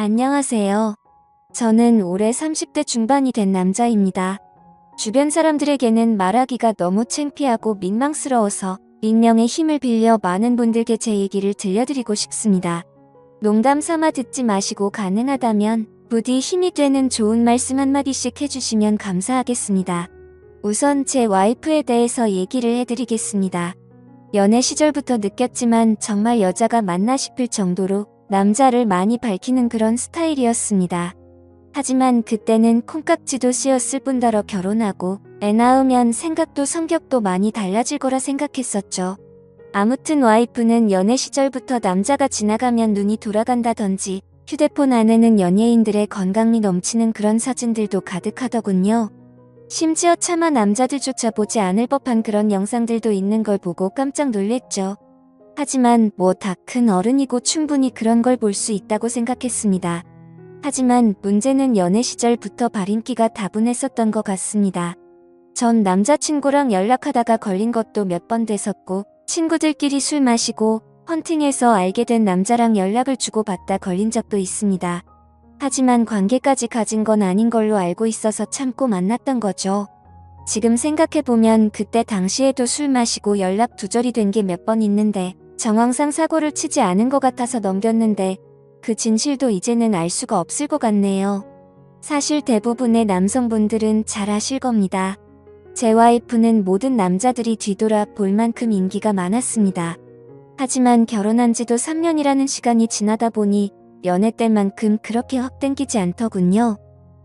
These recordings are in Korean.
안녕하세요. 저는 올해 30대 중반이 된 남자입니다. 주변 사람들에게는 말하기가 너무 창피하고 민망스러워서 익명의 힘을 빌려 많은 분들께 제 얘기를 들려드리고 싶습니다. 농담 삼아 듣지 마시고 가능하다면 부디 힘이 되는 좋은 말씀 한마디씩 해주시면 감사하겠습니다. 우선 제 와이프에 대해서 얘기를 해드리겠습니다. 연애 시절부터 느꼈지만 정말 여자가 맞나 싶을 정도로 남자를 많이 밝히는 그런 스타일이었습니다. 하지만 그때는 콩깍지도 씌었을 뿐더러 결혼하고 애 낳으면 생각도 성격도 많이 달라질 거라 생각했었죠. 아무튼 와이프는 연애 시절부터 남자가 지나가면 눈이 돌아간다던지 휴대폰 안에는 연예인들의 건강미 넘치는 그런 사진들도 가득하더군요. 심지어 차마 남자들조차 보지 않을 법한 그런 영상들도 있는 걸 보고 깜짝 놀랬죠. 하지만 뭐 다 큰 어른이고 충분히 그런 걸 볼 수 있다고 생각했습니다. 하지만 문제는 연애 시절부터 발인기가 다분했었던 것 같습니다. 전 남자친구랑 연락하다가 걸린 것도 몇 번 됐었고, 친구들끼리 술 마시고 헌팅해서 알게 된 남자랑 연락을 주고받다 걸린 적도 있습니다. 하지만 관계까지 가진 건 아닌 걸로 알고 있어서 참고 만났던 거죠. 지금 생각해보면 그때 당시에도 술 마시고 연락 두절이 된 게 몇 번 있는데 정황상 사고를 치지 않은 것 같아서 넘겼는데 그 진실도 이제는 알 수가 없을 것 같네요. 사실 대부분의 남성분들은 잘 아실 겁니다. 제 와이프는 모든 남자들이 뒤돌아 볼 만큼 인기가 많았습니다. 하지만 결혼한 지도 3년이라는 시간이 지나다 보니 연애 때만큼 그렇게 확 땡기지 않더군요.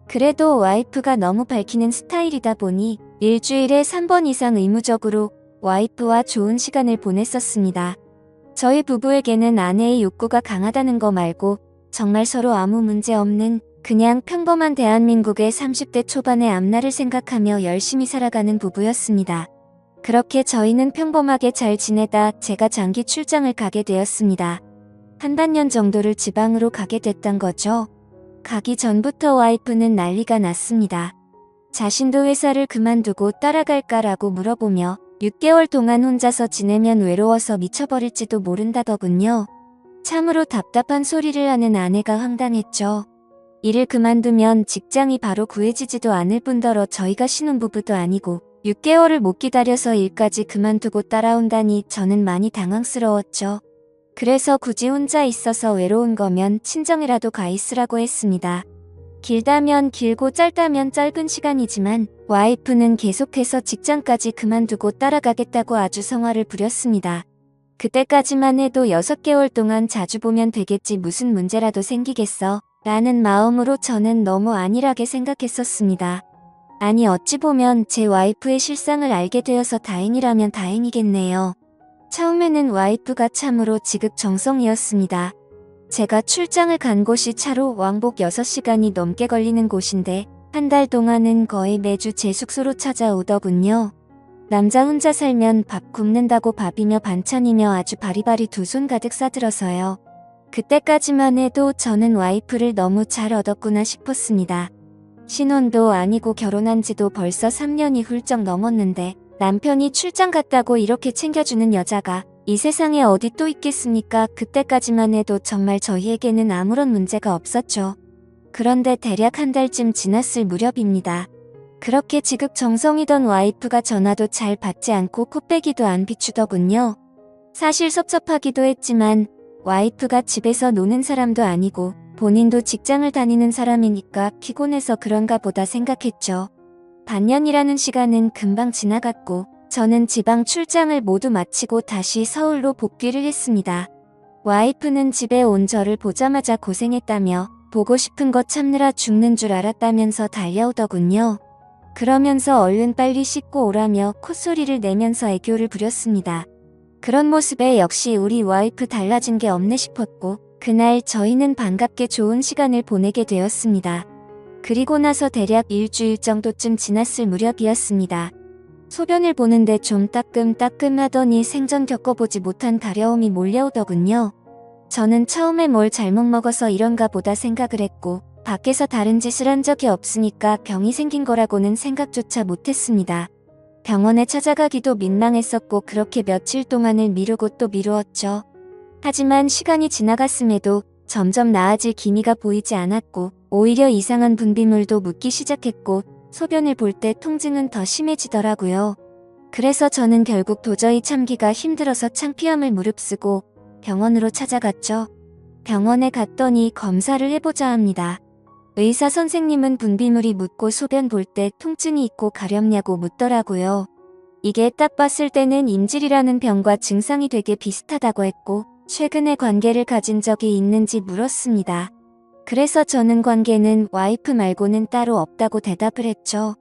그래도 와이프가 너무 밝히는 스타일이다 보니 일주일에 3번 이상 의무적으로 와이프와 좋은 시간을 보냈었습니다. 저희 부부에게는 아내의 욕구가 강하다는 거 말고 정말 서로 아무 문제 없는 그냥 평범한 대한민국의 30대 초반의 앞날을 생각하며 열심히 살아가는 부부였습니다. 그렇게 저희는 평범하게 잘 지내다 제가 장기 출장을 가게 되었습니다. 한 반년 정도를 지방으로 가게 됐던 거죠. 가기 전부터 와이프는 난리가 났습니다. 자신도 회사를 그만두고 따라갈까라고 물어보며 6개월 동안 혼자서 지내면 외로워서 미쳐버릴지도 모른다더군요. 참으로 답답한 소리를 하는 아내가 황당했죠. 일을 그만두면 직장이 바로 구해지지도 않을 뿐더러 저희가 신혼부부도 아니고 6개월을 못 기다려서 일까지 그만두고 따라온다니 저는 많이 당황스러웠죠. 그래서 굳이 혼자 있어서 외로운 거면 친정이라도 가 있으라고 했습니다. 길다면 길고 짧다면 짧은 시간이지만 와이프는 계속해서 직장까지 그만두고 따라가겠다고 아주 성화를 부렸습니다. 그때까지만 해도 6개월 동안 자주 보면 되겠지 무슨 문제라도 생기겠어 라는 마음으로 저는 너무 안일하게 생각했었습니다. 아니 어찌 보면 제 와이프의 실상을 알게 되어서 다행이라면 다행이겠네요. 처음에는 와이프가 참으로 지극정성이었습니다. 제가 출장을 간 곳이 차로 왕복 6시간이 넘게 걸리는 곳인데 한 달 동안은 거의 매주 제 숙소로 찾아오더군요. 남자 혼자 살면 밥 굶는다고 밥이며 반찬이며 아주 바리바리 두 손 가득 싸들어서요. 그때까지만 해도 저는 와이프를 너무 잘 얻었구나 싶었습니다. 신혼도 아니고 결혼한 지도 벌써 3년이 훌쩍 넘었는데 남편이 출장 갔다고 이렇게 챙겨주는 여자가 이 세상에 어디 또 있겠습니까? 그때까지만 해도 정말 저희에게는 아무런 문제가 없었죠. 그런데 대략 한 달쯤 지났을 무렵입니다. 그렇게 지극정성이던 와이프가 전화도 잘 받지 않고 코빼기도 안 비추더군요. 사실 섭섭하기도 했지만 와이프가 집에서 노는 사람도 아니고 본인도 직장을 다니는 사람이니까 피곤해서 그런가 보다 생각했죠. 반년이라는 시간은 금방 지나갔고 저는 지방 출장을 모두 마치고 다시 서울로 복귀를 했습니다. 와이프는 집에 온 저를 보자마자 고생했다며 보고 싶은 거 참느라 죽는 줄 알았다면서 달려오더군요. 그러면서 얼른 빨리 씻고 오라며 콧소리를 내면서 애교를 부렸습니다. 그런 모습에 역시 우리 와이프 달라진 게 없네 싶었고 그날 저희는 반갑게 좋은 시간을 보내게 되었습니다. 그리고 나서 대략 일주일 정도쯤 지났을 무렵이었습니다. 소변을 보는데 좀 따끔따끔하더니 생전 겪어보지 못한 가려움이 몰려오더군요. 저는 처음에 뭘 잘못 먹어서 이런가 보다 생각을 했고 밖에서 다른 짓을 한 적이 없으니까 병이 생긴 거라고는 생각조차 못했습니다. 병원에 찾아가기도 민망했었고 그렇게 며칠 동안을 미루고 또 미루었죠. 하지만 시간이 지나갔음에도 점점 나아질 기미가 보이지 않았고 오히려 이상한 분비물도 묻기 시작했고 소변을 볼 때 통증은 더 심해지더라고요. 그래서 저는 결국 도저히 참기가 힘들어서 창피함을 무릅쓰고 병원으로 찾아갔죠. 병원에 갔더니 검사를 해보자 합니다. 의사 선생님은 분비물이 묻고 소변 볼 때 통증이 있고 가렵냐고 묻더라고요. 이게 딱 봤을 때는 임질이라는 병과 증상이 되게 비슷하다고 했고 최근에 관계를 가진 적이 있는지 물었습니다. 그래서 저는 관계는 와이프 말고는 따로 없다고 대답을 했죠.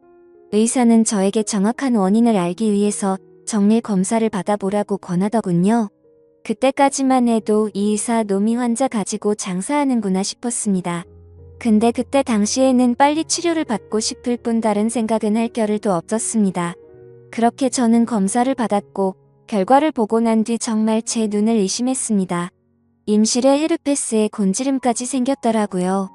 의사는 저에게 정확한 원인을 알기 위해서 정밀 검사를 받아보라고 권하더군요. 그때까지만 해도 이 의사 노미 환자 가지고 장사하는구나 싶었습니다. 근데 그때 당시에는 빨리 치료를 받고 싶을 뿐 다른 생각은 할 겨를도 없었습니다. 그렇게 저는 검사를 받았고 결과를 보고 난 뒤 정말 제 눈을 의심했습니다. 임실에 헤르페스에 곤지름까지 생겼더라고요.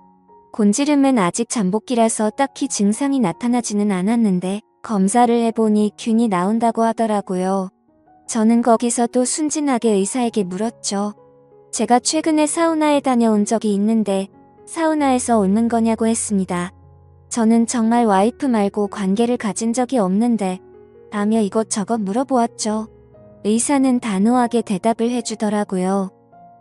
곤지름은 아직 잠복기라서 딱히 증상이 나타나지는 않았는데 검사를 해보니 균이 나온다고 하더라고요. 저는 거기서 또 순진하게 의사에게 물었죠. 제가 최근에 사우나에 다녀온 적이 있는데 사우나에서 옮는 거냐고 했습니다. 저는 정말 와이프 말고 관계를 가진 적이 없는데 라며 이것저것 물어보았죠. 의사는 단호하게 대답을 해주더라고요.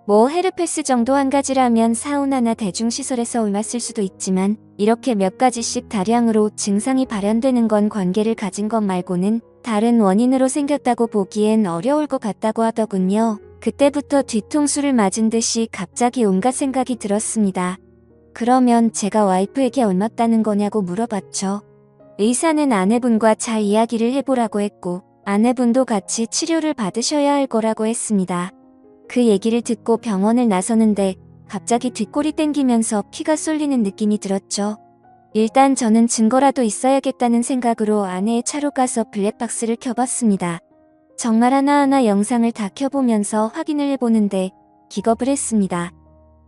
뭐 헤르페스 정도 한 가지라면 사우나나 대중시설에서 옮았을 수도 있지만 이렇게 몇 가지씩 다량으로 증상이 발현되는 건 관계를 가진 것 말고는 다른 원인으로 생겼다고 보기엔 어려울 것 같다고 하더군요. 그때부터 뒤통수를 맞은 듯이 갑자기 온갖 생각이 들었습니다. 그러면 제가 와이프에게 옮았다는 거냐고 물어봤죠. 의사는 아내분과 잘 이야기를 해보라고 했고 아내분도 같이 치료를 받으셔야 할 거라고 했습니다. 그 얘기를 듣고 병원을 나서는데 갑자기 뒷골이 땡기면서 피가 쏠리는 느낌이 들었죠. 일단 저는 증거라도 있어야겠다는 생각으로 아내의 차로 가서 블랙박스를 켜봤습니다. 정말 하나하나 영상을 다 켜보면서 확인을 해보는데 기겁을 했습니다.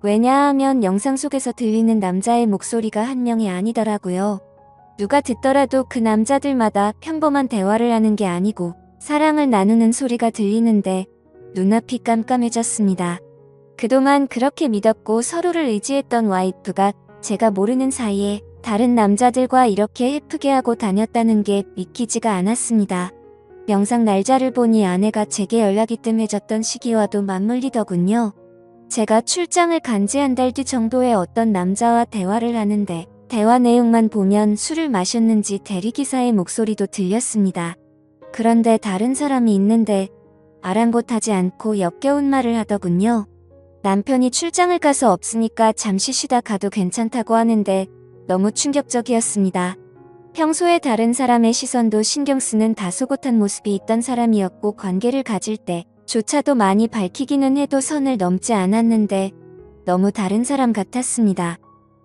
왜냐하면 영상 속에서 들리는 남자의 목소리가 한 명이 아니더라고요. 누가 듣더라도 그 남자들마다 평범한 대화를 하는 게 아니고 사랑을 나누는 소리가 들리는데 눈앞이 깜깜해졌습니다. 그동안 그렇게 믿었고 서로를 의지했던 와이프가 제가 모르는 사이에 다른 남자들과 이렇게 해프게 하고 다녔다는 게 믿기지가 않았습니다. 영상 날짜를 보니 아내가 제게 연락이 뜸해졌던 시기와도 맞물리더군요. 제가 출장을 간 지 한 달 뒤 정도에 어떤 남자와 대화를 하는데 대화 내용만 보면 술을 마셨는지 대리기사의 목소리도 들렸습니다. 그런데 다른 사람이 있는데 아랑곳하지 않고 역겨운 말을 하더군요. 남편이 출장을 가서 없으니까 잠시 쉬다 가도 괜찮다고 하는데 너무 충격적이었습니다. 평소에 다른 사람의 시선도 신경 쓰는 다소곳한 모습이 있던 사람이었고 관계를 가질 때조차도 많이 밝히기는 해도 선을 넘지 않았는데 너무 다른 사람 같았습니다.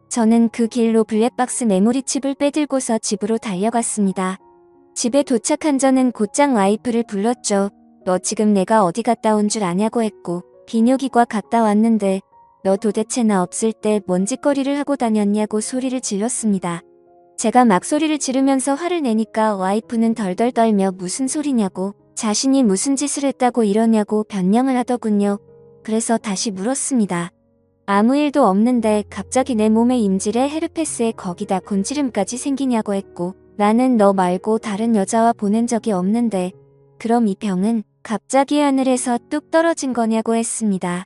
저는 그 길로 블랙박스 메모리 칩을 빼들고서 집으로 달려갔습니다. 집에 도착한 저는 곧장 와이프를 불렀죠. 너 지금 내가 어디 갔다 온 줄 아냐고 했고 비뇨기과 갔다 왔는데 너 도대체 나 없을 때 뭔 짓거리를 하고 다녔냐고 소리를 질렀습니다. 제가 막 소리를 지르면서 화를 내니까 와이프는 덜덜 떨며 무슨 소리냐고 자신이 무슨 짓을 했다고 이러냐고 변명을 하더군요. 그래서 다시 물었습니다. 아무 일도 없는데 갑자기 내 몸에 임질에 헤르페스에 거기다 곤지름까지 생기냐고 했고 나는 너 말고 다른 여자와 보낸 적이 없는데 그럼 이 병은 갑자기 하늘에서 뚝 떨어진 거냐고 했습니다.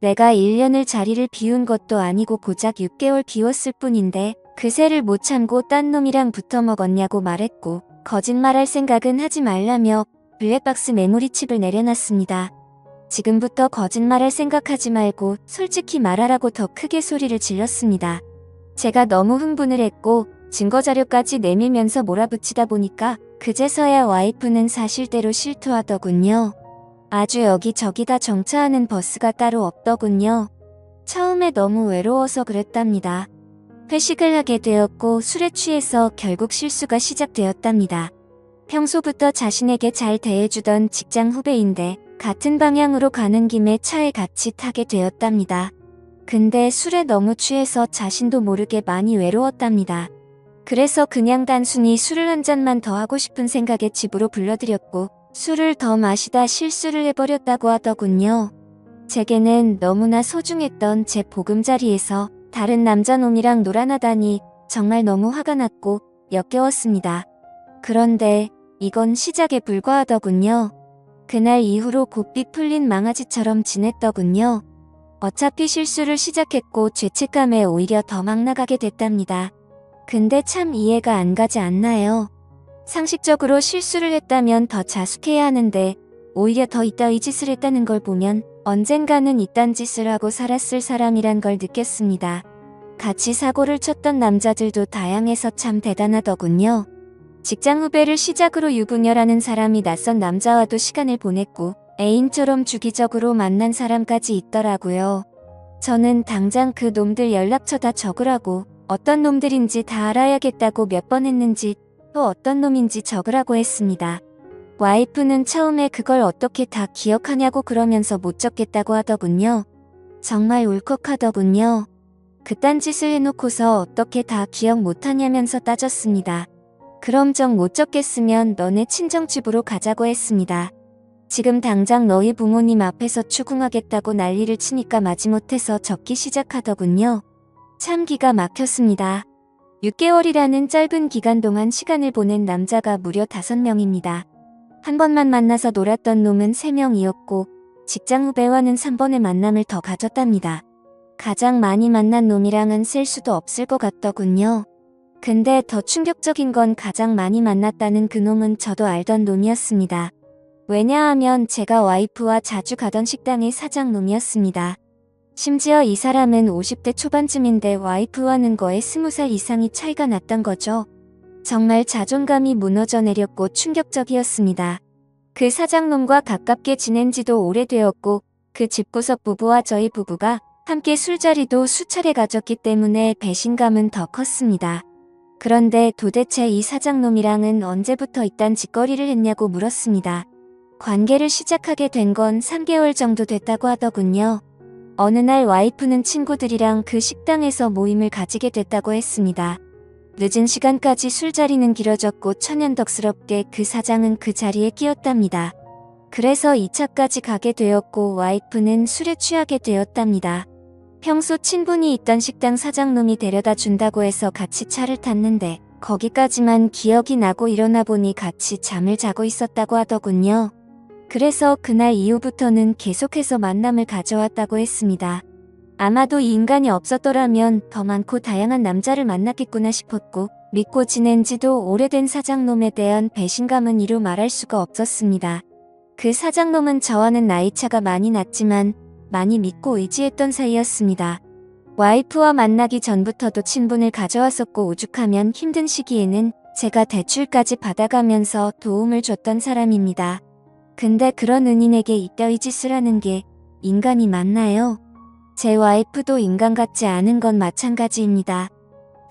내가 1년을 자리를 비운 것도 아니고 고작 6개월 비웠을 뿐인데 그새를 못 참고 딴 놈이랑 붙어 먹었냐고 말했고 거짓말할 생각은 하지 말라며 블랙박스 메모리 칩을 내려놨습니다. 지금부터 거짓말할 생각하지 말고 솔직히 말하라고 더 크게 소리를 질렀습니다. 제가 너무 흥분을 했고 증거자료까지 내밀면서 몰아붙이다 보니까 그제서야 와이프는 사실대로 실토하더군요. 아주 여기저기 다 정차하는 버스가 따로 없더군요. 처음에 너무 외로워서 그랬답니다. 회식을 하게 되었고 술에 취해서 결국 실수가 시작되었답니다. 평소부터 자신에게 잘 대해주던 직장 후배인데 같은 방향으로 가는 김에 차에 같이 타게 되었답니다. 근데 술에 너무 취해서 자신도 모르게 많이 외로웠답니다. 그래서 그냥 단순히 술을 한 잔만 더 하고 싶은 생각에 집으로 불러들였고 술을 더 마시다 실수를 해버렸다고 하더군요. 제게는 너무나 소중했던 제 보금자리에서 다른 남자놈이랑 놀아나다니 정말 너무 화가 났고 역겨웠습니다. 그런데 이건 시작에 불과하더군요. 그날 이후로 곱비 풀린 망아지처럼 지냈더군요. 어차피 실수를 시작했고 죄책감에 오히려 더 막 나가게 됐답니다. 근데 참 이해가 안 가지 않나요? 상식적으로 실수를 했다면 더 자숙해야 하는데 오히려 더 이따위 짓을 했다는 걸 보면 언젠가는 이딴 짓을 하고 살았을 사람이란 걸 느꼈습니다. 같이 사고를 쳤던 남자들도 다양해서 참 대단하더군요. 직장 후배를 시작으로 유부녀라는 사람이 낯선 남자와도 시간을 보냈고 애인처럼 주기적으로 만난 사람까지 있더라고요. 저는 당장 그 놈들 연락처 다 적으라고, 어떤 놈들인지 다 알아야겠다고 몇 번 했는지 또 어떤 놈인지 적으라고 했습니다. 와이프는 처음에 그걸 어떻게 다 기억하냐고 그러면서 못 적겠다고 하더군요. 정말 울컥하더군요. 그딴 짓을 해놓고서 어떻게 다 기억 못하냐면서 따졌습니다. 그럼 정 못 적겠으면 너네 친정집으로 가자고 했습니다. 지금 당장 너희 부모님 앞에서 추궁하겠다고 난리를 치니까 마지못해서 적기 시작하더군요. 참 기가 막혔습니다. 6개월이라는 짧은 기간 동안 시간을 보낸 남자가 무려 5명입니다. 한 번만 만나서 놀았던 놈은 3명이었고 직장 후배와는 3번의 만남을 더 가졌답니다. 가장 많이 만난 놈이랑은 셀 수도 없을 것 같더군요. 근데 더 충격적인 건 가장 많이 만났다는 그 놈은 저도 알던 놈이었습니다. 왜냐하면 제가 와이프와 자주 가던 식당의 사장놈이었습니다. 심지어 이 사람은 50대 초반쯤인데 와이프와는 거의 20살 이상이 차이가 났던 거죠. 정말 자존감이 무너져 내렸고 충격적이었습니다. 그 사장놈과 가깝게 지낸 지도 오래되었고 그 집구석 부부와 저희 부부가 함께 술자리도 수차례 가졌기 때문에 배신감은 더 컸습니다. 그런데 도대체 이 사장놈이랑은 언제부터 이딴 짓거리를 했냐고 물었습니다. 관계를 시작하게 된 건 3개월 정도 됐다고 하더군요. 어느 날 와이프는 친구들이랑 그 식당에서 모임을 가지게 됐다고 했습니다. 늦은 시간까지 술자리는 길어졌고 천연덕스럽게 그 사장은 그 자리에 끼었답니다. 그래서 2차까지 가게 되었고 와이프는 술에 취하게 되었답니다. 평소 친분이 있던 식당 사장놈이 데려다 준다고 해서 같이 차를 탔는데 거기까지만 기억이 나고 일어나 보니 같이 잠을 자고 있었다고 하더군요. 그래서 그날 이후부터는 계속해서 만남을 가져왔다고 했습니다. 아마도 이 인간이 없었더라면 더 많고 다양한 남자를 만났겠구나 싶었고 믿고 지낸 지도 오래된 사장놈에 대한 배신감은 이루 말할 수가 없었습니다. 그 사장놈은 저와는 나이차가 많이 났지만 많이 믿고 의지했던 사이였습니다. 와이프와 만나기 전부터도 친분을 가져왔었고 오죽하면 힘든 시기에는 제가 대출까지 받아가면서 도움을 줬던 사람입니다. 근데 그런 은인에게 이따위 짓을 하는 게 인간이 맞나요? 제 와이프도 인간 같지 않은 건 마찬가지입니다.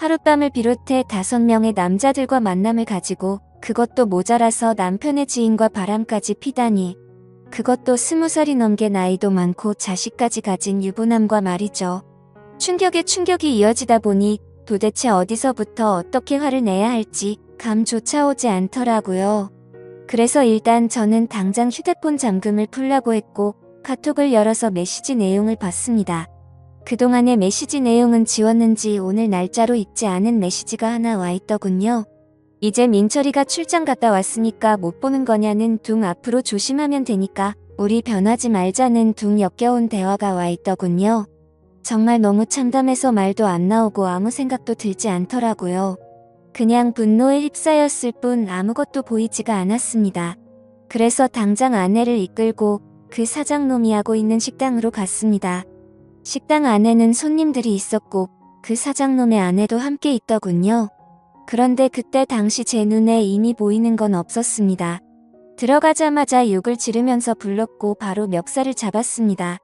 하룻밤을 비롯해 5명의 남자들과 만남을 가지고 그것도 모자라서 남편의 지인과 바람까지 피다니. 그것도 20살이 넘게 나이도 많고 자식까지 가진 유부남과 말이죠. 충격에 충격이 이어지다 보니 도대체 어디서부터 어떻게 화를 내야 할지 감조차 오지 않더라고요. 그래서 일단 저는 당장 휴대폰 잠금을 풀라고 했고 카톡을 열어서 메시지 내용을 봤습니다. 그동안의 메시지 내용은 지웠는지 오늘 날짜로 읽지 않은 메시지가 하나 와 있더군요. 이제 민철이가 출장 갔다 왔으니까 못 보는 거냐는 둥 앞으로 조심하면 되니까 우리 변하지 말자는 둥 역겨운 대화가 와 있더군요. 정말 너무 참담해서 말도 안 나오고 아무 생각도 들지 않더라고요. 그냥 분노에 휩싸였을 뿐 아무것도 보이지가 않았습니다. 그래서 당장 아내를 이끌고 그 사장놈이 하고 있는 식당으로 갔습니다. 식당 안에는 손님들이 있었고 그 사장놈의 아내도 함께 있더군요. 그런데 그때 당시 제 눈에 이미 보이는 건 없었습니다. 들어가자마자 욕을 지르면서 불렀고 바로 멱살을 잡았습니다.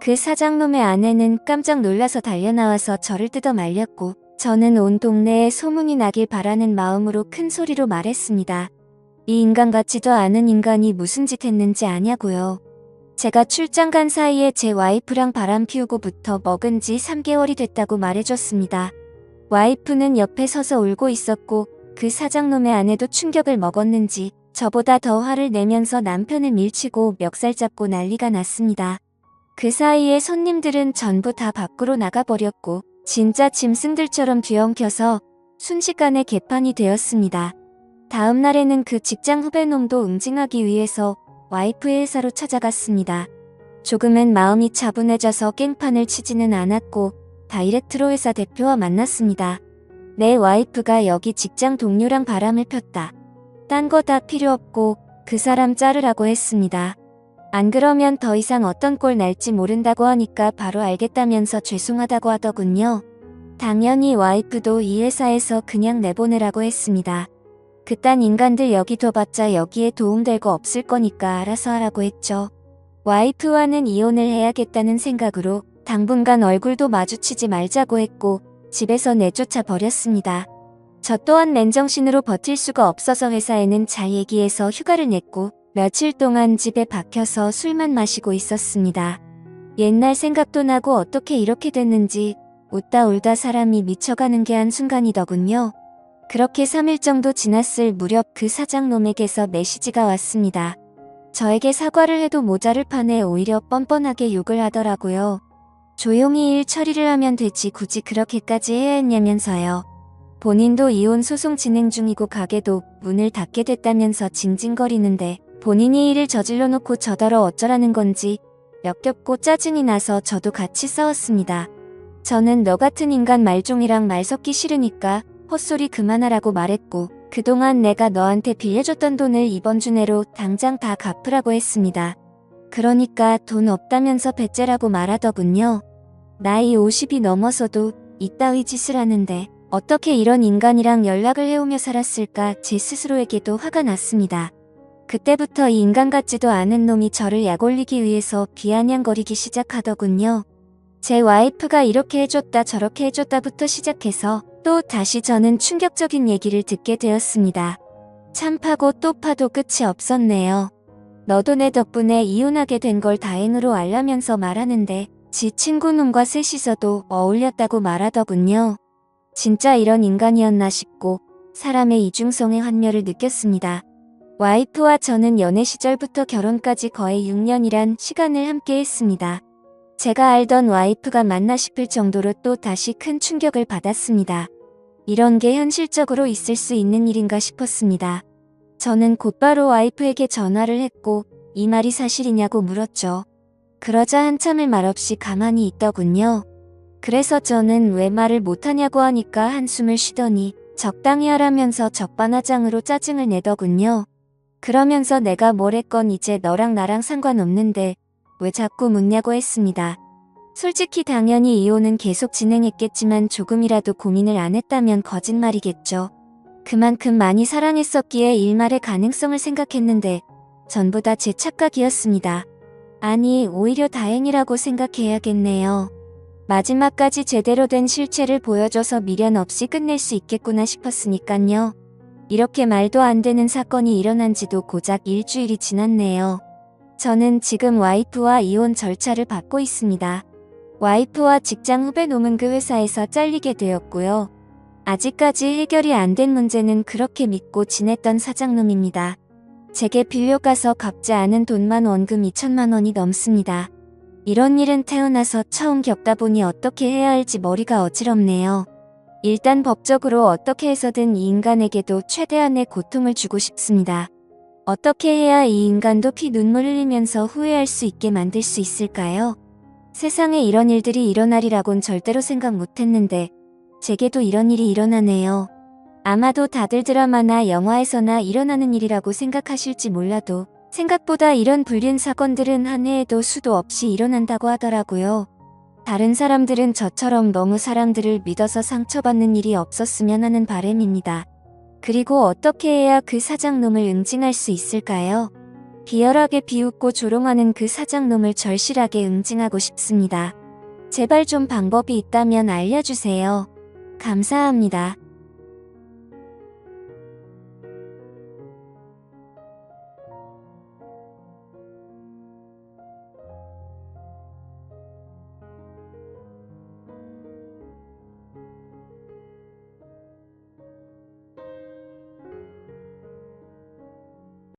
그 사장놈의 아내는 깜짝 놀라서 달려나와서 저를 뜯어 말렸고 저는 온 동네에 소문이 나길 바라는 마음으로 큰 소리로 말했습니다. 이 인간 같지도 않은 인간이 무슨 짓 했는지 아냐고요. 제가 출장 간 사이에 제 와이프랑 바람 피우고부터 먹은 지 3개월이 됐다고 말해줬습니다. 와이프는 옆에 서서 울고 있었고 그 사장놈의 아내도 충격을 먹었는지 저보다 더 화를 내면서 남편을 밀치고 멱살 잡고 난리가 났습니다. 그 사이에 손님들은 전부 다 밖으로 나가버렸고 진짜 짐승들처럼 뒤엉켜서 순식간에 개판이 되었습니다. 다음 날에는 그 직장 후배놈도 응징하기 위해서 와이프의 회사로 찾아갔습니다. 조금은 마음이 차분해져서 깽판을 치지는 않았고 다이렉트로 회사 대표와 만났습니다. 내 와이프가 여기 직장 동료랑 바람을 폈다. 딴 거 다 필요 없고 그 사람 자르라고 했습니다. 안 그러면 더 이상 어떤 꼴 날지 모른다고 하니까 바로 알겠다면서 죄송하다고 하더군요. 당연히 와이프도 이 회사에서 그냥 내보내라고 했습니다. 그딴 인간들 여기 둬봤자 여기에 도움될 거 없을 거니까 알아서 하라고 했죠. 와이프와는 이혼을 해야겠다는 생각으로 당분간 얼굴도 마주치지 말자고 했고 집에서 내쫓아 버렸습니다. 저 또한 맨정신으로 버틸 수가 없어서 회사에는 잘 얘기해서 휴가를 냈고 며칠 동안 집에 박혀서 술만 마시고 있었습니다. 옛날 생각도 나고 어떻게 이렇게 됐는지 웃다 울다 사람이 미쳐가는 게 한순간이더군요. 그렇게 3일 정도 지났을 무렵 그 사장놈에게서 메시지가 왔습니다. 저에게 사과를 해도 모자를 파네 오히려 뻔뻔하게 욕을 하더라고요. 조용히 일 처리를 하면 되지 굳이 그렇게까지 해야 했냐면서요. 본인도 이혼 소송 진행 중이고 가게도 문을 닫게 됐다면서 징징거리는데 본인이 일을 저질러 놓고 저더러 어쩌라는 건지 역겹고 짜증이 나서 저도 같이 싸웠습니다. 저는 너 같은 인간 말종이랑 말 섞기 싫으니까 헛소리 그만하라고 말했고 그동안 내가 너한테 빌려줬던 돈을 이번 주 내로 당장 다 갚으라고 했습니다. 그러니까 돈 없다면서 배째라고 말하더군요. 나이 50이 넘어서도 이따위 짓을 하는데 어떻게 이런 인간이랑 연락을 해오며 살았을까 제 스스로에게도 화가 났습니다. 그때부터 이 인간 같지도 않은 놈이 저를 약올리기 위해서 비아냥거리기 시작하더군요. 제 와이프가 이렇게 해줬다 저렇게 해줬다부터 시작해서 또 다시 저는 충격적인 얘기를 듣게 되었습니다. 참 파고 또 파도 끝이 없었네요. 너도 내 덕분에 이혼하게 된 걸 다행으로 알라면서 말하는데 지 친구놈과 셋이서도 어울렸다고 말하더군요. 진짜 이런 인간이었나 싶고 사람의 이중성의 환멸을 느꼈습니다. 와이프와 저는 연애 시절부터 결혼까지 거의 6년이란 시간을 함께 했습니다. 제가 알던 와이프가 맞나 싶을 정도로 또 다시 큰 충격을 받았습니다. 이런 게 현실적으로 있을 수 있는 일인가 싶었습니다. 저는 곧바로 와이프에게 전화를 했고 이 말이 사실이냐고 물었죠. 그러자 한참을 말없이 가만히 있더군요. 그래서 저는 왜 말을 못하냐고 하니까 한숨을 쉬더니 적당히 하라면서 적반하장으로 짜증을 내더군요. 그러면서 내가 뭘 했건 이제 너랑 나랑 상관없는데 왜 자꾸 묻냐고 했습니다. 솔직히 당연히 이혼은 계속 진행했겠지만 조금이라도 고민을 안 했다면 거짓말이겠죠. 그만큼 많이 사랑했었기에 일말의 가능성을 생각했는데 전부 다 제 착각이었습니다. 아니 오히려 다행이라고 생각해야겠네요. 마지막까지 제대로 된 실체를 보여줘서 미련 없이 끝낼 수 있겠구나 싶었으니깐요. 이렇게 말도 안 되는 사건이 일어난 지도 고작 일주일이 지났네요. 저는 지금 와이프와 이혼 절차를 받고 있습니다. 와이프와 직장 후배 놈은 그 회사에서 잘리게 되었고요. 아직까지 해결이 안 된 문제는 그렇게 믿고 지냈던 사장놈입니다. 제게 빌려가서 갚지 않은 돈만 원금 2천만 원이 넘습니다. 이런 일은 태어나서 처음 겪다 보니 어떻게 해야 할지 머리가 어지럽네요. 일단 법적으로 어떻게 해서든 이 인간에게도 최대한의 고통을 주고 싶습니다. 어떻게 해야 이 인간도 피 눈물 흘리면서 후회할 수 있게 만들 수 있을까요? 세상에 이런 일들이 일어나리라곤 절대로 생각 못했는데 제게도 이런 일이 일어나네요. 아마도 다들 드라마나 영화에서나 일어나는 일이라고 생각하실지 몰라도 생각보다 이런 불륜 사건들은 한 해에도 수도 없이 일어난다고 하더라고요. 다른 사람들은 저처럼 너무 사람들을 믿어서 상처받는 일이 없었으면 하는 바람입니다. 그리고 어떻게 해야 그 사장놈을 응징할 수 있을까요? 비열하게 비웃고 조롱하는 그 사장놈을 절실하게 응징하고 싶습니다. 제발 좀 방법이 있다면 알려주세요. 감사합니다.